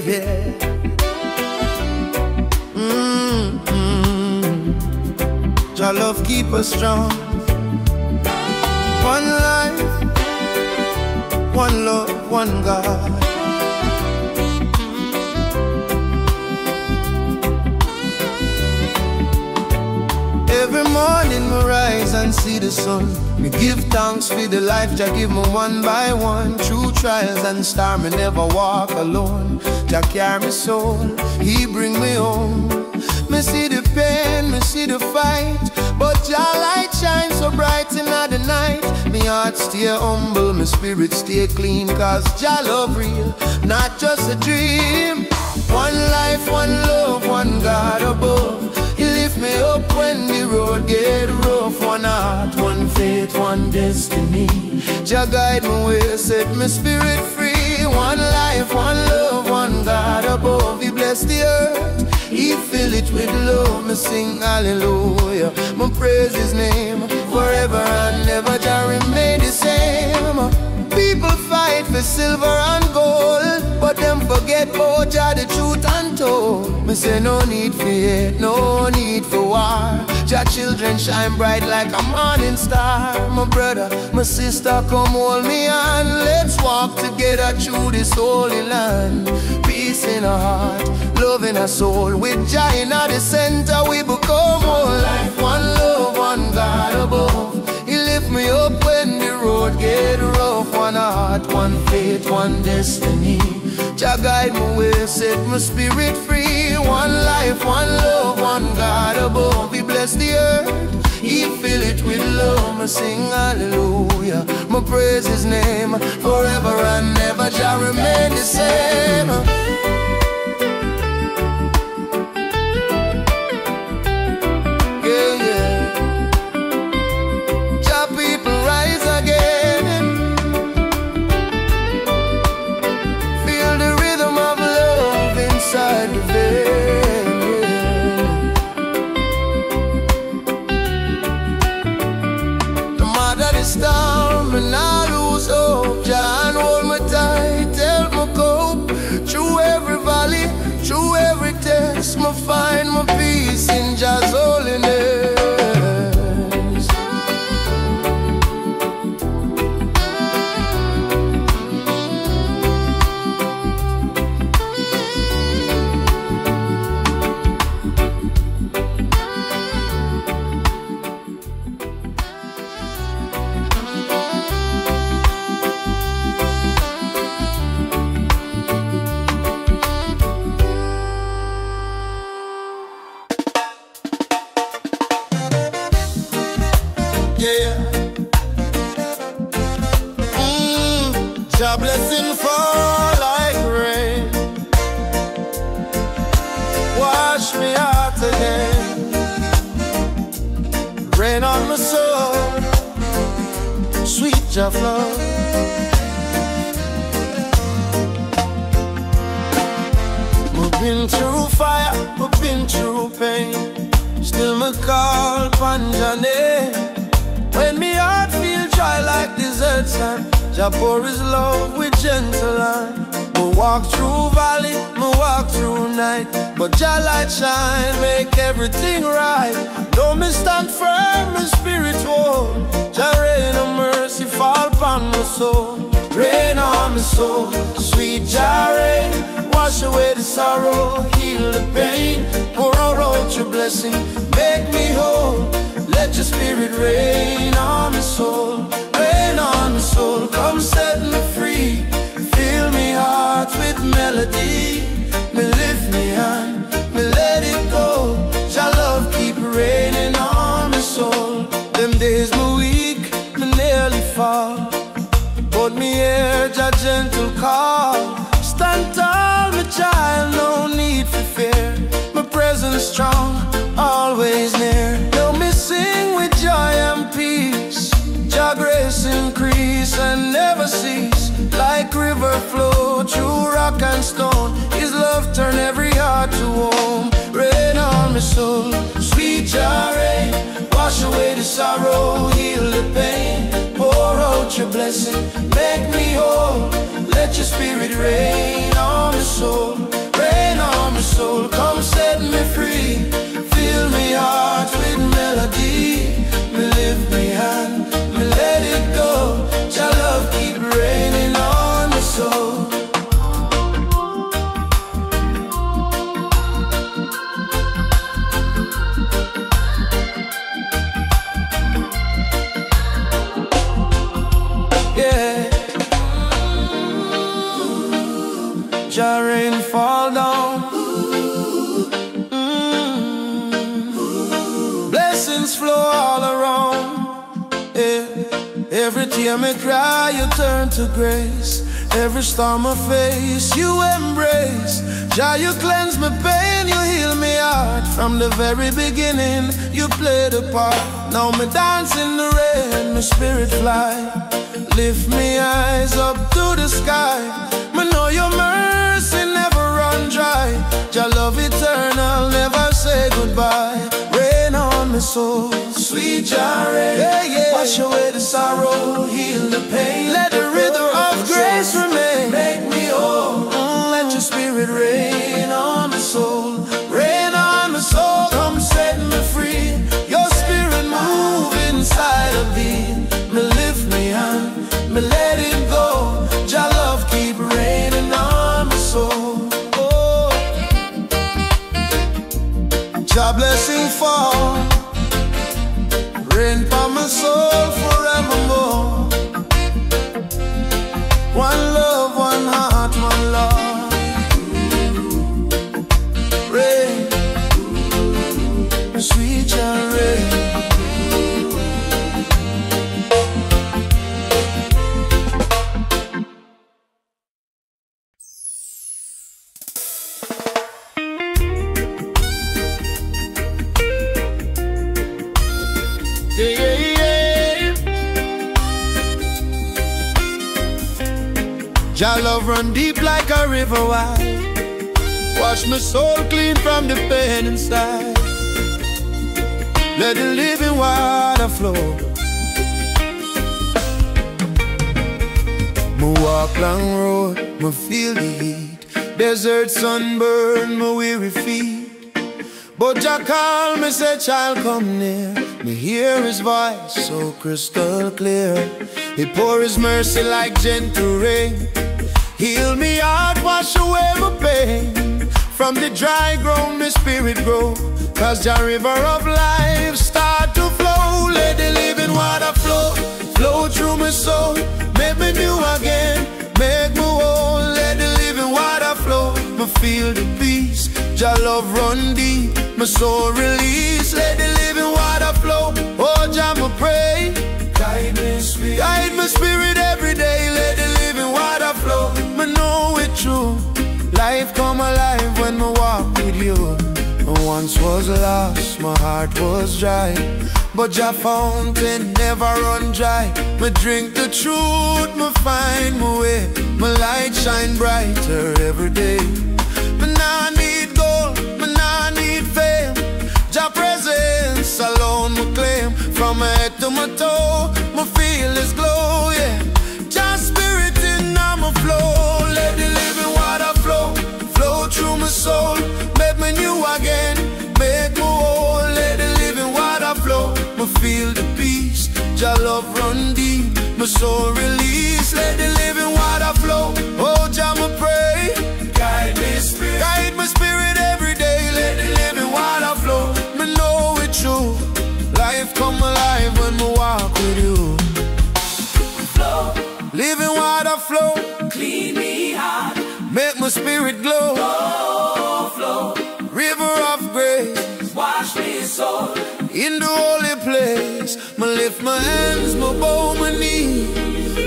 yeah. Your love keep us strong. One life, one love, one God. Every morning me rise and see the sun. Me give thanks for the life Jah give me one by one. Through trials and storm, me never walk alone. Jah carry me soul, He bring me home. Me see the pain, me see the fight, but Jah light shines so bright in the night. Me heart stay humble, my spirit stay clean, cause Jah love real, not just a dream. One life, one love, one God above. He lift me up when the road get rough. One heart, one faith, one destiny. Jah guide my way, set my spirit free. One life, one love, one God above. He bless the earth, He fill it with love. Me sing hallelujah, me praise His name forever and ever. Jah remain the same. People fight for silver and gold, but them forget about Jah the truth untold. Me say no need for hate, no need for war. Jah children shine bright like a morning star. My brother, my sister, come hold me on. Let's walk together through this holy land. Peace in our heart, love in our soul. With Jah in the center, we become one life, one love, one God above. He lift me up when the road get rough. One heart, one faith, one destiny. Jah guide my way, set my spirit free. One life, one love, one God above. He bless the earth, He fill it with love. Me sing hallelujah, me praise His name forever and ever. Jah remain the same. Storm and I lose hope. Jah hold me tight, help me cope. Through every valley, through every test, me find my peace in Jah's holiness. Jah blessing fall like rain, wash me out again. Rain on my soul, sweet Jah flow. We've been through fire, we've been through pain, still me call upon Jah name. When me heart feel dry like desert sand, Jah pour His love with gentle hand. Me walk through valley, me walk through night, but Jah light shine, make everything right. Though me stand firm, my spirit hold. Jah rain of mercy fall upon my soul. Rain on my soul, sweet Jah rain. Wash away the sorrow, heal the pain. Pour out your blessing, make me whole. Let your spirit rain on my soul. Rain on my soul, come set me free. Fill me heart with melody. Me lift me hand, me let it go. Jah love keep raining on my soul. Them days me weak, me nearly fall, but me hear Jah gentle call. Stand tall, my child, no need for fear. My presence strong, always near. Now me sing with joy and peace. Jah grace increase and never cease. Like river flow through rock and stone, His love turn every heart to home. Rain on my soul, sweet Jah rain. Wash away the sorrow, heal the pain. Pour out your blessing, make me whole. Let your spirit rain on my soul. Every tear me cry, you turn to grace. Every storm I face, you embrace. Jah, you cleanse my pain, you heal me heart. From the very beginning, you played a part. Now me dance in the rain, my spirit fly. Lift me eyes up to the sky. Me know your mercy never run dry. Jah love eternal, never say goodbye. Rain on my soul, sweet Jah rain. Yeah, yeah. Wash away the sorrow, heal the pain. Let the rhythm of grace remain. Make me whole. Let your spirit rain on my soul. Rain on my soul, come set me free. Your spirit move inside of me. Me lift me hand, me let it go. Jah love keep raining on my soul. Oh, Jah blessing fall, rain for my soul forevermore. One love, one heart, one love. Rain, sweet Jah rain. Jah love run deep like a river wide. Wash my soul clean from the pain inside. Let the living water flow. Me walk long road, me feel the heat. Desert sunburn, my weary feet. But Jah call me, say child come near. Me hear his voice so crystal clear. He pour his mercy like gentle rain. Heal me heart, wash away my pain. From the dry ground, my spirit grow. Cause the river of life start to flow. Let the living water flow, flow through my soul. Make me new again, make me whole. Let the living water flow, me feel the peace. Jah love run deep, my soul release. Let the living water flow, oh Jah me pray. Guide my spirit every day. Let the living water flow, me know it true. Life come alive when me walk with you. I once was lost, my heart was dry, but Jah fountain never run dry. Me drink the truth, me find my way. My light shine brighter every day. Me nah need gold, me nah need fame. Jah presence alone me claim. From my head to my toe, me feel His glow, yeah. Jah spirit in my flow. Let the living water flow, flow through my soul. Make me new again, make me whole. Let the living water flow, me feel the peace. Jah love run deep, my soul release. Let the living water flow, oh Jah me pray. Guide my spirit every day. Let the living water flow, me know it true. Life come alive when me walk with you. Flow, living water flow, clean me heart, make my spirit glow. Flow, flow, river of grace, wash me soul. In the holy place, me lift my hands, me bow my knee.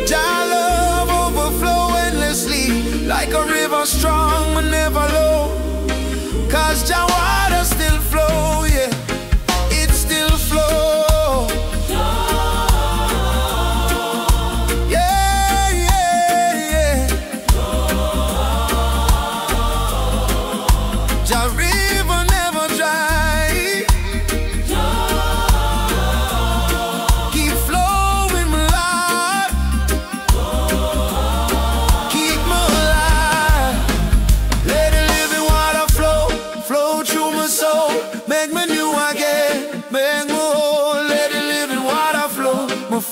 Jah love overflow endlessly, like a river strong, me never low. Cause Jah water still flow, yeah, it still flow.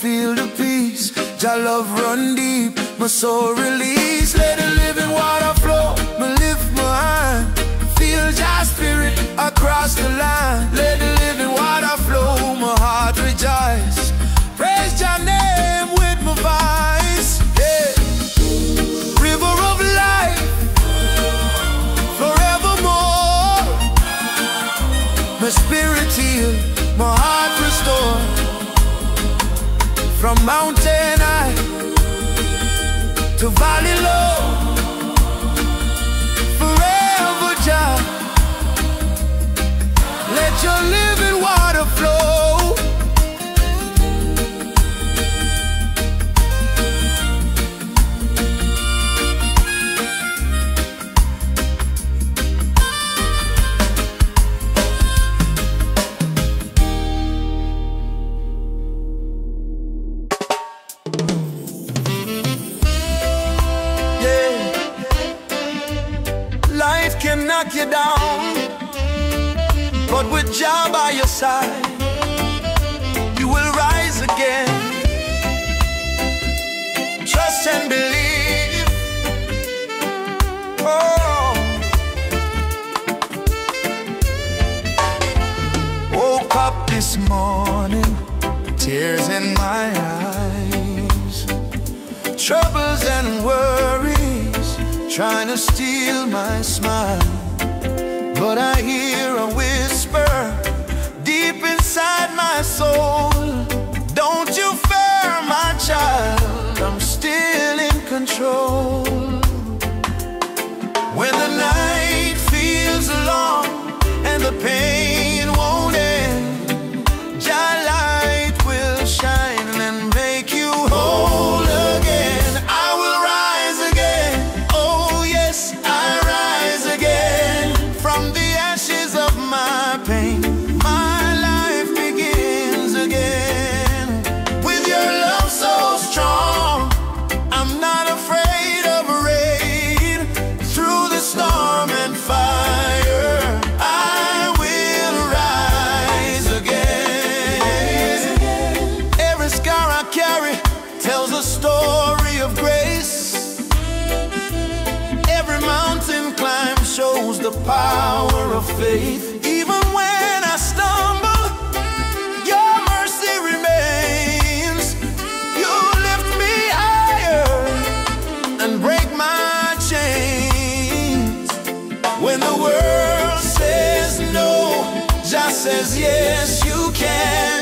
Feel the peace, Jah love run deep, my soul release. Let the living water flow, me lift my hand, feel Jah spirit across the land. Let the living water flow, my heart rejoice. Praise Jah name with my voice, yeah. River of life, forevermore. My spirit healed, my heart restored. From mountain mountain high to valley low, forever, Jah, let your living water flow. Life can knock you down, but with Jah by your side, you will rise again. Trust and believe. Oh, woke up this morning, tears in my eyes, troubles and worries trying to steal my smile. But I hear a whisper deep inside my soul, don't you fear, my child, I'm still in control. When the night feels long and the pain won't end, Jah light will shine and make you whole again. I will rise again, oh yes, I rise again. From the ashes of my pain, my life begins again. With your love so strong, I'm not afraid of rain. Through the storm and fire, I will rise again. Every scar I carry tells a story of grace. Every mountain climb shows the power of faith. Even when I stumble, your mercy remains. You lift me higher and break my chains. When the world says no, Jah says yes, you can.